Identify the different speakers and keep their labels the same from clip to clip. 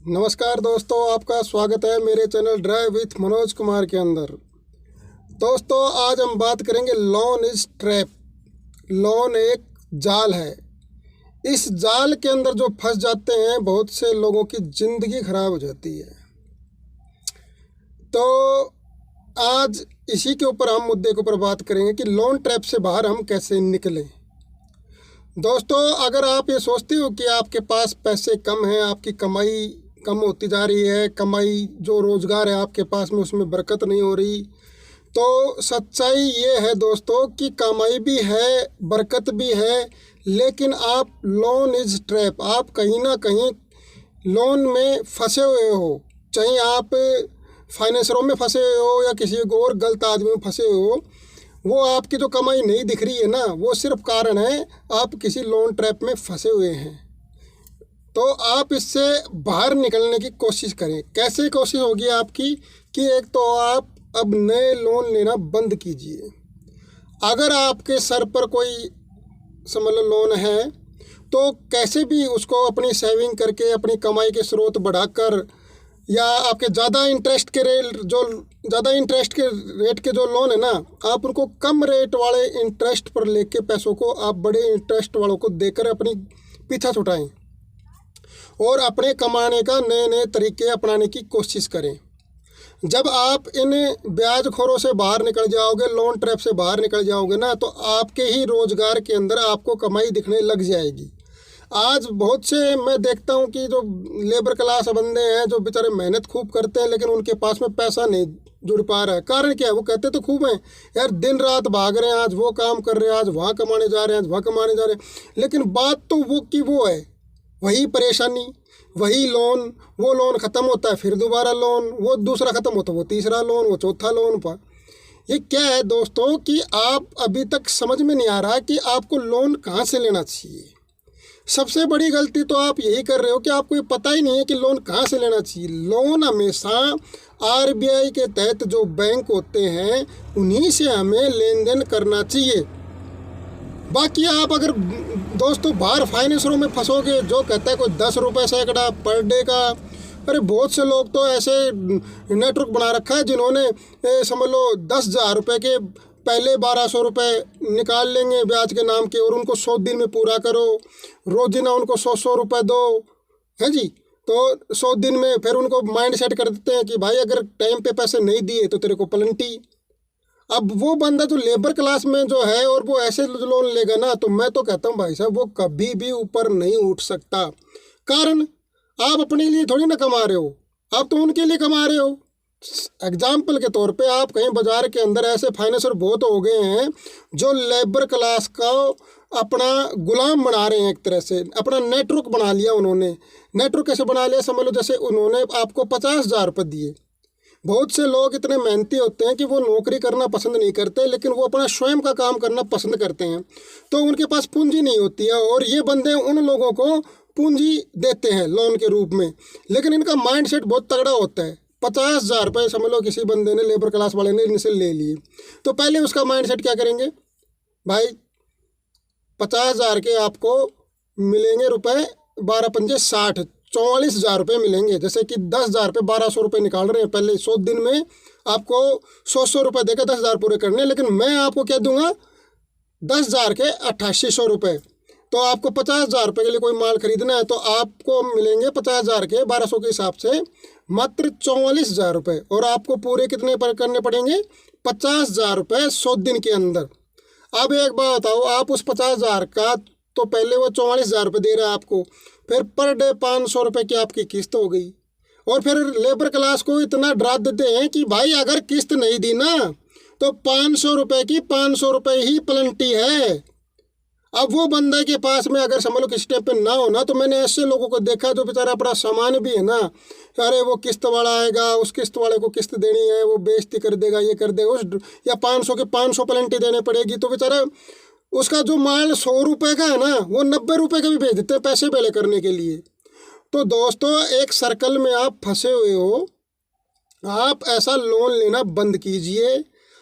Speaker 1: नमस्कार दोस्तों, आपका स्वागत है मेरे channel drive with Manoj Kumar के अंदर। दोस्तों, आज हम बात करेंगे लोन इज ट्रैप। लोन एक जाल है। इस जाल के अंदर जो फंस जाते हैं, बहुत से लोगों की ज़िंदगी खराब हो जाती है। तो आज इसी के ऊपर हम मुद्दे के ऊपर बात करेंगे कि लोन ट्रैप से बाहर हम कैसे निकलें। दोस्तों, अगर आप ये सोचते हो कि आपके पास पैसे कम हैं, आपकी कमाई कम होती जा रही है, कमाई जो रोज़गार है आपके पास में उसमें बरकत नहीं हो रही, तो सच्चाई ये है दोस्तों कि कमाई भी है, बरकत भी है, लेकिन आप लोन इज़ ट्रैप, आप कहीं ना कहीं लोन में फंसे हुए हो। चाहे आप फाइनेंसरों में फंसे हुए हो या किसी और गलत आदमी में फंसे हुए हो, वो आपकी जो कमाई नहीं दिख रही है ना, वो सिर्फ कारण है आप किसी लोन ट्रैप में फंसे हुए हैं। तो आप इससे बाहर निकलने की कोशिश करें। कैसे कोशिश होगी आपकी कि एक तो आप अब नए लोन लेना बंद कीजिए। अगर आपके सर पर कोई समझ लो लोन है, तो कैसे भी उसको अपनी सेविंग करके अपनी कमाई के स्रोत बढ़ाकर, या आपके ज़्यादा इंटरेस्ट के रेट के जो लोन है ना, आप उनको कम रेट वाले इंटरेस्ट पर लेके पैसों को आप बड़े इंटरेस्ट वालों को देकर अपनी पीछा छुटाएं और अपने कमाने का नए नए तरीके अपनाने की कोशिश करें। जब आप इन ब्याजखोरों से बाहर निकल जाओगे, लोन ट्रैप से बाहर निकल जाओगे ना, तो आपके ही रोज़गार के अंदर आपको कमाई दिखने लग जाएगी। आज बहुत से मैं देखता हूँ कि जो लेबर क्लास बंदे हैं, जो बेचारे मेहनत खूब करते हैं, लेकिन उनके पास में पैसा नहीं जुड़ पा रहा है। कारण क्या है? वो कहते तो खूब हैं यार, दिन रात भाग रहे हैं, आज वो काम कर रहे हैं, आज वहाँ कमाने जा रहे हैं, आज वहाँ कमाने जा रहे हैं, लेकिन बात तो वो की वो है, वही परेशानी, वही लोन। वो लोन ख़त्म होता है, फिर दोबारा लोन, वो दूसरा ख़त्म होता है, वो तीसरा लोन, वो चौथा लोन पर। ये क्या है दोस्तों कि आप अभी तक समझ में नहीं आ रहा कि आपको लोन कहाँ से लेना चाहिए। सबसे बड़ी गलती तो आप यही कर रहे हो कि आपको ये पता ही नहीं है कि लोन कहाँ से लेना चाहिए। लोन हमेशा आरबीआई के तहत जो बैंक होते हैं, उन्हीं से हमें लेन देन करना चाहिए। बाकी आप अगर दोस्तों बाहर फाइनेंसरों में फंसोगे, जो कहता है कोई 10 रुपये सैकड़ा पर डे का, अरे बहुत से लोग तो ऐसे नेटवर्क बना रखा है जिन्होंने समझ लो 10,000 रुपये के पहले 1200 रुपये निकाल लेंगे ब्याज के नाम के, और उनको 100 दिन में पूरा करो, रोज़ाना उनको 100 रुपये दो, है जी। तो 100 दिन में फिर उनको माइंड सेट कर देते हैं कि भाई अगर टाइम पे पैसे नहीं दिए तो तेरे को पलंटी। अब वो बंदा जो लेबर क्लास में जो है और वो ऐसे लोन लेगा ना, तो मैं तो कहता हूँ भाई साहब, वो कभी भी ऊपर नहीं उठ सकता। कारण आप अपने लिए थोड़ी ना कमा रहे हो, आप तो उनके लिए कमा रहे हो। एग्जाम्पल के तौर पे आप कहीं बाजार के अंदर ऐसे फाइनेंसर बहुत हो गए हैं जो लेबर क्लास का अपना गुलाम बना रहे हैं, एक तरह से अपना नेटवर्क बना लिया उन्होंने। नेटवर्क कैसे बना लिया? समझ लो जैसे उन्होंने आपको 50,000 रुपये दिए। बहुत से लोग इतने मेहनती होते हैं कि वो नौकरी करना पसंद नहीं करते, लेकिन वो अपना स्वयं का काम करना पसंद करते हैं, तो उनके पास पूंजी नहीं होती है, और ये बंदे उन लोगों को पूंजी देते हैं लोन के रूप में। लेकिन इनका माइंड सेट बहुत तगड़ा होता है। 50,000 रुपये समझ लो किसी बंदे ने, लेबर क्लास वाले ने इनसे ले लिए, तो पहले उसका माइंड सेट क्या करेंगे? भाई 50,000 के आपको मिलेंगे रुपए 12 पंजे 60, 44,000 रुपये मिलेंगे। जैसे कि 10,000 पे 1,200 रुपये निकाल रहे हैं, पहले 100 दिन में आपको 100 रुपये देकर 10,000 पूरे करने, लेकिन मैं आपको क्या दूंगा? 10,000 के 8800 रुपये। तो आपको 50,000 रुपये के लिए कोई माल खरीदना है, तो आपको मिलेंगे 50,000 के 1,200 के हिसाब से मात्र 44,000 रुपये, और आपको पूरे कितने पर करने पड़ेंगे? 50,000 रुपये 100 दिन के अंदर। अब एक बात बताओ, आप उस 50,000 का तो पहले वो 44,000 रुपये दे रहा है आपको, फिर पर डे 500 रुपये की आपकी किस्त हो गई, और फिर लेबर क्लास को इतना डरा देते हैं कि भाई अगर किस्त नहीं दी ना, तो 500 रुपये की 500 रुपये ही पलंटी है। अब वो बंदा के पास में अगर समझ लो किस टाइम पे ना हो ना, तो मैंने ऐसे लोगों को देखा जो बेचारा अपना सामान भी है ना, अरे वो किस्त वाला आएगा, उस किस्त वाले को किस्त देनी है, वो बेइज्जती कर देगा, ये कर देगा, उस या 500 के 500 पलंटी देने पड़ेगी, तो बेचारा उसका जो माल 100 रुपये का है ना, वो 90 रुपये का भी भेज देते हैं पैसे पहले करने के लिए। तो दोस्तों, एक सर्कल में आप फंसे हुए हो, आप ऐसा लोन लेना बंद कीजिए।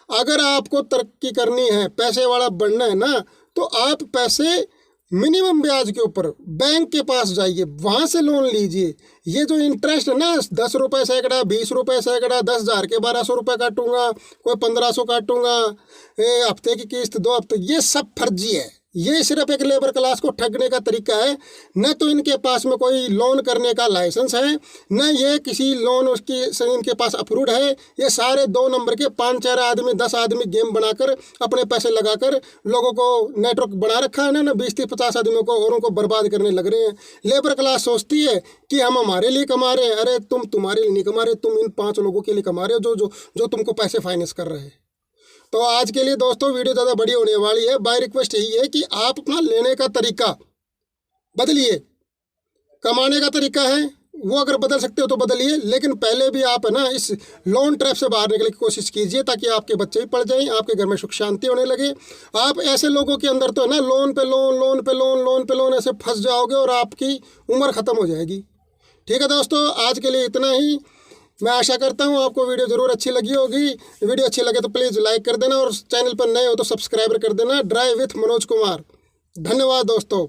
Speaker 1: अगर आपको तरक्की करनी है, पैसे वाला बनना है ना, तो आप पैसे मिनिमम ब्याज के ऊपर बैंक के पास जाइए, वहाँ से लोन लीजिए। ये जो इंटरेस्ट है ना, 10 रुपये सैकड़ा, 20 रुपये सैकड़ा, 10,000 के 1,200 रुपये काटूंगा, कोई 1,500 काटूंगा, हफ्ते की किस्त 2 हफ्ते, ये सब फर्जी है। ये सिर्फ एक लेबर क्लास को ठगने का तरीका है। न तो इनके पास में कोई लोन करने का लाइसेंस है, न ये किसी लोन उसकी इनके पास अप्रूव्ड है। ये सारे 2 नंबर के 5-4 आदमी 10 आदमी गेम बनाकर अपने पैसे लगाकर लोगों को नेटवर्क बना रखा है ना 20-50 आदमियों को, और उनको बर्बाद करने लग रहे हैं। लेबर क्लास सोचती है कि हम हमारे लिए कमा रहे हैं। अरे तुम तुम्हारे लिए नहीं कमा रहे, तुम इन 5 लोगों के लिए कमा रहे हो जो तुमको पैसे फाइनेंस कर रहे हैं। तो आज के लिए दोस्तों वीडियो ज़्यादा बड़ी होने वाली है। बाय रिक्वेस्ट यही है कि आप अपना लेने का तरीका बदलिए। कमाने का तरीका है वो अगर बदल सकते हो तो बदलिए, लेकिन पहले भी आप है ना इस लोन ट्रैप से बाहर निकलने की कोशिश कीजिए, ताकि आपके बच्चे भी पढ़ जाएं, आपके घर में सुख शांति होने लगे। आप ऐसे लोगों के अंदर तो है ना लोन पे लोन, लोन पे लोन, लोन पे लोन ऐसे फंस जाओगे और आपकी उम्र ख़त्म हो जाएगी। ठीक है दोस्तों, आज के लिए इतना ही। मैं आशा करता हूँ आपको वीडियो ज़रूर अच्छी लगी होगी। वीडियो अच्छी लगे तो प्लीज़ लाइक कर देना, और चैनल पर नए हो तो सब्सक्राइब कर देना। Drive with Manoj Kumar. धन्यवाद दोस्तों।